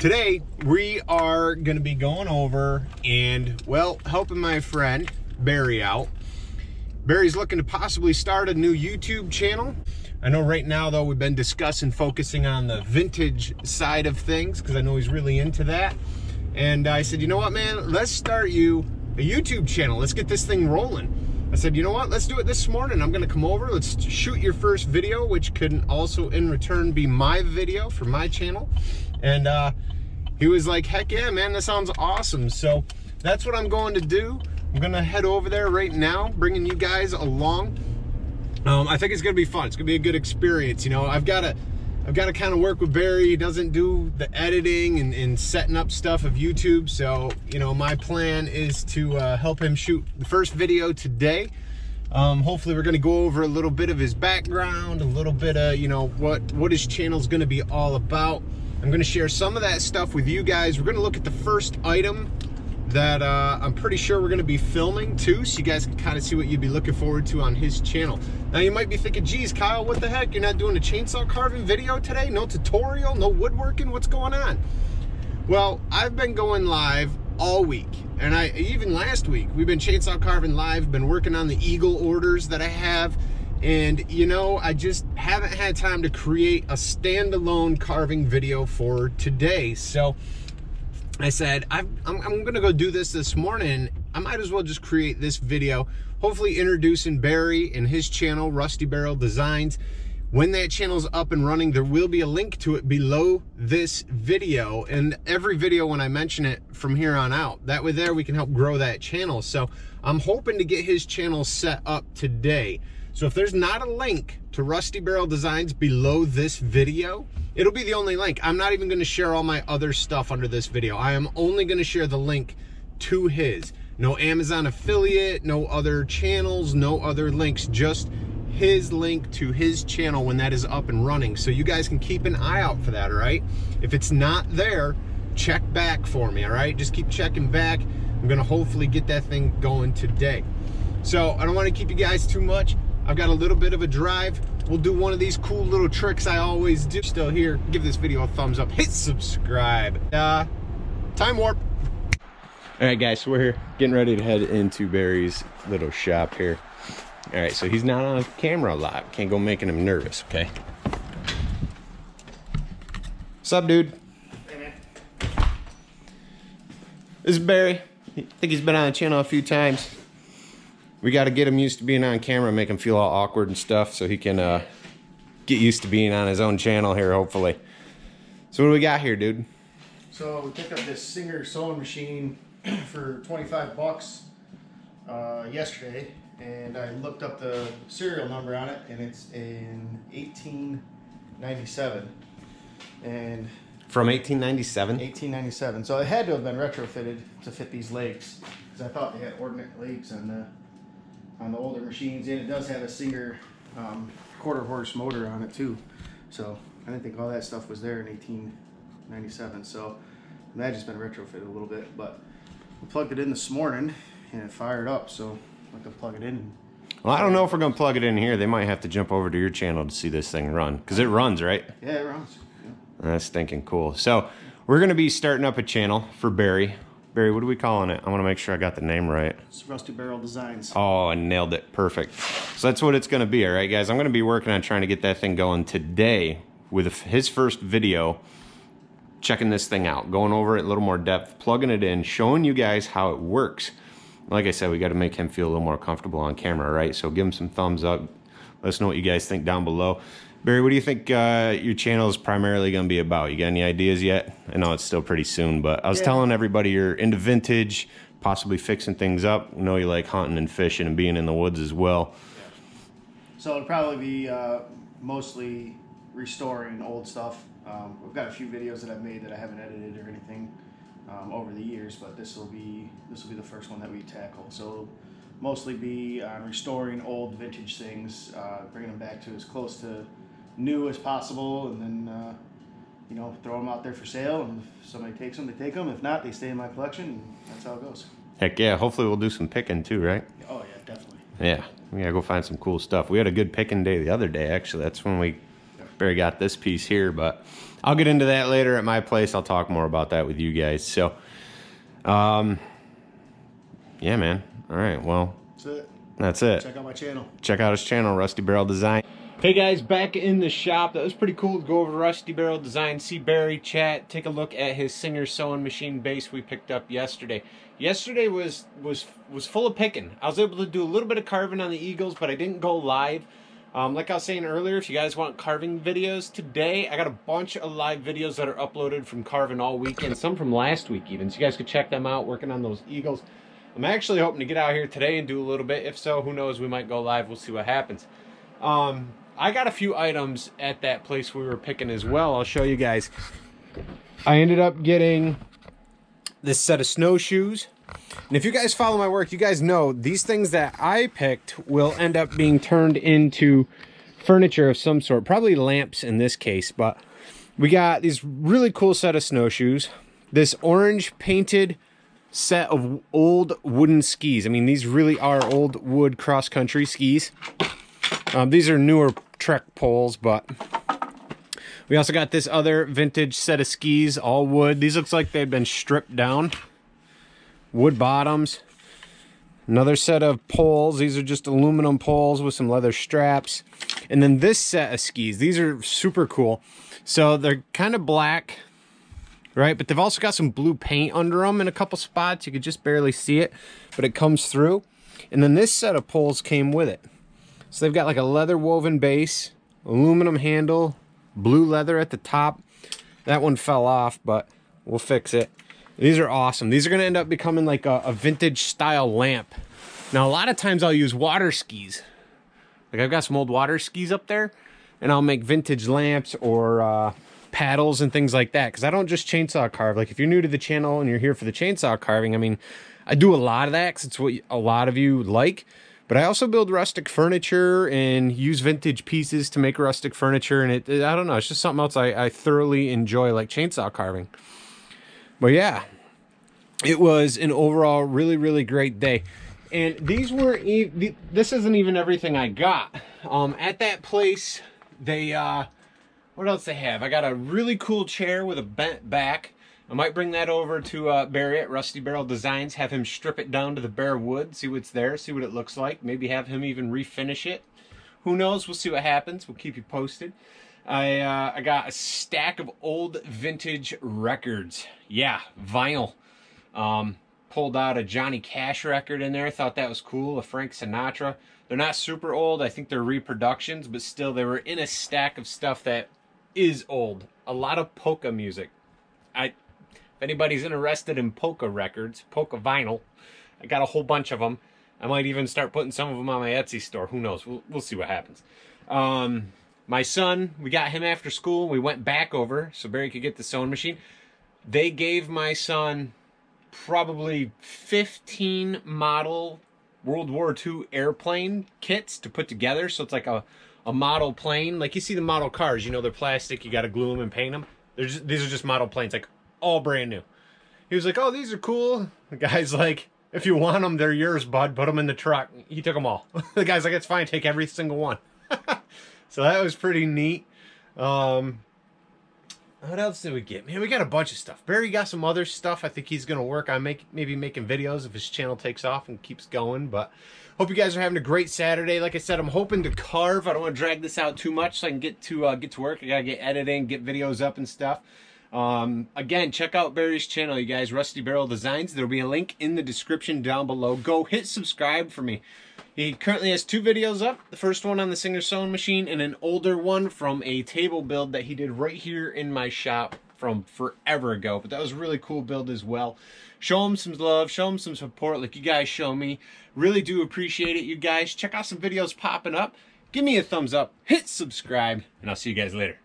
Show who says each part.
Speaker 1: Today we are going to be going over and, well, helping my friend Barry out. Barry's looking to possibly start a new YouTube channel. I know right now though we've been discussing focusing on the vintage side of things because I know he's really into that. And I said, you know what, man, let's start you a YouTube channel. Let's get this thing rolling. I said, you know what, let's do it this morning. I'm gonna come over, let's shoot your first video, which can also in return be my video for my channel. And he was like, heck yeah, man, that sounds awesome. So that's what I'm going to do. I'm gonna head over there right now, bringing you guys along. I think it's gonna be fun. It's gonna be a good experience. You know, I've got to kind of work with Barry. He doesn't do the editing and setting up stuff of YouTube. So, you know, my plan is to help him shoot the first video today. Hopefully we're going to go over a little bit of his background, a little bit of, you know, what his channel is going to be all about. I'm going to share some of that stuff with you guys. We're going to look at the first item that I'm pretty sure we're going to be filming too, so you guys can kind of see what you'd be looking forward to on his channel. Now you might be thinking, geez, Kyle, what the heck? You're not doing a chainsaw carving video today? No tutorial, no woodworking, what's going on? Well, I've been going live all week, and even last week, we've been chainsaw carving live, been working on the eagle orders that I have, and you know, I just haven't had time to create a standalone carving video for today. So I said, I'm gonna go do this morning. I might as well just create this video, hopefully introducing Barry and his channel, Rusty Barrel Designs. When that channel's up and running, there will be a link to it below this video, and every video when I mention it from here on out. That way there we can help grow that channel. So I'm hoping to get his channel set up today. So if there's not a link to Rusty Barrel Designs below this video, it'll be the only link. I'm not even gonna share all my other stuff under this video. I am only gonna share the link to his. No Amazon affiliate, no other channels, no other links, just his link to his channel when that is up and running. So you guys can keep an eye out for that, all right? If it's not there, check back for me, all right? Just keep checking back. I'm gonna hopefully get that thing going today. So I don't wanna keep you guys too much. I've got a little bit of a drive. We'll do one of these cool little tricks I always do. Still here, give this video a thumbs up, hit subscribe. Time warp. All right, guys, so we're here getting ready to head into Barry's little shop here. All right, so he's not on camera a lot. Can't go making him nervous, okay? What's up, dude?
Speaker 2: Hey, man.
Speaker 1: This is Barry. I think he's been on the channel a few times. We got to get him used to being on camera, make him feel all awkward and stuff, so he can get used to being on his own channel here, hopefully. So what do we got here, dude?
Speaker 2: So we picked up this Singer sewing machine for 25 bucks yesterday, and I looked up the serial number on it, and it's in 1897. And
Speaker 1: From 1897?
Speaker 2: 1897. So it had to have been retrofitted to fit these legs, because I thought they had ordinate legs on the older machines, and it does have a Singer quarter horse motor on it too. So I didn't think all that stuff was there in 1897. So that just been retrofitted a little bit, but we plugged it in this morning and it fired up. So I can plug it in.
Speaker 1: Well, I don't know if we're gonna plug it in here. They might have to jump over to your channel to see this thing run, because it runs, right?
Speaker 2: Yeah, it runs. Yeah.
Speaker 1: That's stinking cool. So we're gonna be starting up a channel for Barry. Barry, what are we calling it? I want to make sure I got the name right.
Speaker 2: It's Rusty Barrel Designs.
Speaker 1: Oh, I nailed it. Perfect. So that's what it's going to be, all right, guys? I'm going to be working on trying to get that thing going today with his first video, checking this thing out, going over it a little more depth, plugging it in, showing you guys how it works. Like I said, we got to make him feel a little more comfortable on camera, right? So give him some thumbs up. Let us know what you guys think down below. Barry, what do you think your channel is primarily going to be about? You got any ideas yet? I know it's still pretty soon, but I was telling everybody you're into vintage, possibly fixing things up. I know you like hunting and fishing and being in the woods as well.
Speaker 2: Yeah. So it'll probably be mostly restoring old stuff. We've got a few videos that I've made that I haven't edited or anything over the years, but this will be the first one that we tackle. So it'll mostly be restoring old vintage things, bringing them back to as close to new as possible, and then you know, throw them out there for sale, and if somebody takes them, they take them. If not, they stay in my collection, and that's how it goes.
Speaker 1: Heck yeah, hopefully we'll do some picking too, right?
Speaker 2: Oh yeah, definitely.
Speaker 1: Yeah, we gotta go find some cool stuff. We had a good picking day the other day, actually. That's when we Barry got this piece here, but I'll get into that later at my place. I'll talk more about that with you guys. So, yeah, man. All right, well, that's it.
Speaker 2: Check out my channel.
Speaker 1: Check out his channel, Rusty Barrel Design. Hey guys, back in the shop. That was pretty cool to go over to Rusty Barrel Design, see Barry chat, take a look at his Singer sewing machine base we picked up yesterday. Yesterday was full of picking. I was able to do a little bit of carving on the Eagles, but I didn't go live. Like I was saying earlier, if you guys want carving videos, today I got a bunch of live videos that are uploaded from carving all weekend, some from last week even, so you guys could check them out, working on those Eagles. I'm actually hoping to get out here today and do a little bit. If so, who knows, we might go live. We'll see what happens. I got a few items at that place we were picking as well. I'll show you guys. I ended up getting this set of snowshoes. And if you guys follow my work, you guys know these things that I picked will end up being turned into furniture of some sort. Probably lamps in this case, but we got these really cool set of snowshoes. This orange painted set of old wooden skis. I mean, these really are old wood cross-country skis. These are newer Trek poles, but we also got this other vintage set of skis, all wood. These looks like they've been stripped down. Wood bottoms. Another set of poles. These are just aluminum poles with some leather straps. And then this set of skis. These are super cool. So they're kind of black, right? But they've also got some blue paint under them in a couple spots. You could just barely see it, but it comes through. And then this set of poles came with it. So they've got like a leather woven base, aluminum handle, blue leather at the top. That one fell off, but we'll fix it. These are awesome. These are going to end up becoming like a vintage style lamp. Now, a lot of times I'll use water skis. Like I've got some old water skis up there, and I'll make vintage lamps or paddles and things like that, because I don't just chainsaw carve. Like if you're new to the channel and you're here for the chainsaw carving, I mean, I do a lot of that because it's what a lot of you like. But I also build rustic furniture and use vintage pieces to make rustic furniture. And I don't know, it's just something else I thoroughly enjoy, like chainsaw carving. But yeah, it was an overall really, really great day. And these were, this isn't even everything I got. At that place, they, what else they have? I got a really cool chair with a bent back. I might bring that over to Barry at Rusty Barrel Designs, have him strip it down to the bare wood, see what's there, see what it looks like. Maybe have him even refinish it. Who knows? We'll see what happens. We'll keep you posted. I got a stack of old vintage records. Yeah, vinyl. Pulled out a Johnny Cash record in there. Thought that was cool. A Frank Sinatra. They're not super old. I think they're reproductions, but still they were in a stack of stuff that is old. A lot of polka music. If anybody's interested in polka records, polka vinyl, I got a whole bunch of them. I might even start putting some of them on my Etsy store. Who knows? We'll see what happens. My son, we got him after school. We went back over so Barry could get the sewing machine. They gave my son probably 15 model World War II airplane kits to put together. So it's like a model plane. Like you see the model cars, you know, they're plastic. You got to glue them and paint them. These are just model planes, like all brand new. He was like, oh, these are cool. The guy's like, if you want them, they're yours, bud. Put them in the truck. He took them all. The guy's like, it's fine. Take every single one. So that was pretty neat. What else did we get? Man, we got a bunch of stuff. Barry got some other stuff. I think he's going to work on maybe making videos if his channel takes off and keeps going. But hope you guys are having a great Saturday. Like I said, I'm hoping to carve. I don't want to drag this out too much so I can get to work. I got to get editing, get videos up and stuff. Again, check out Barry's channel, you guys, Rusty Barrel Designs. There'll be a link in the description down below. Go hit subscribe for me. He currently has 2 videos up. The first one on the Singer sewing machine and an older one from a table build that he did right here in my shop from forever ago. But that was a really cool build as well. Show him some love, show him some support like you guys show me. Really do appreciate it, you guys. Check out some videos popping up. Give me a thumbs up, hit subscribe, and I'll see you guys later.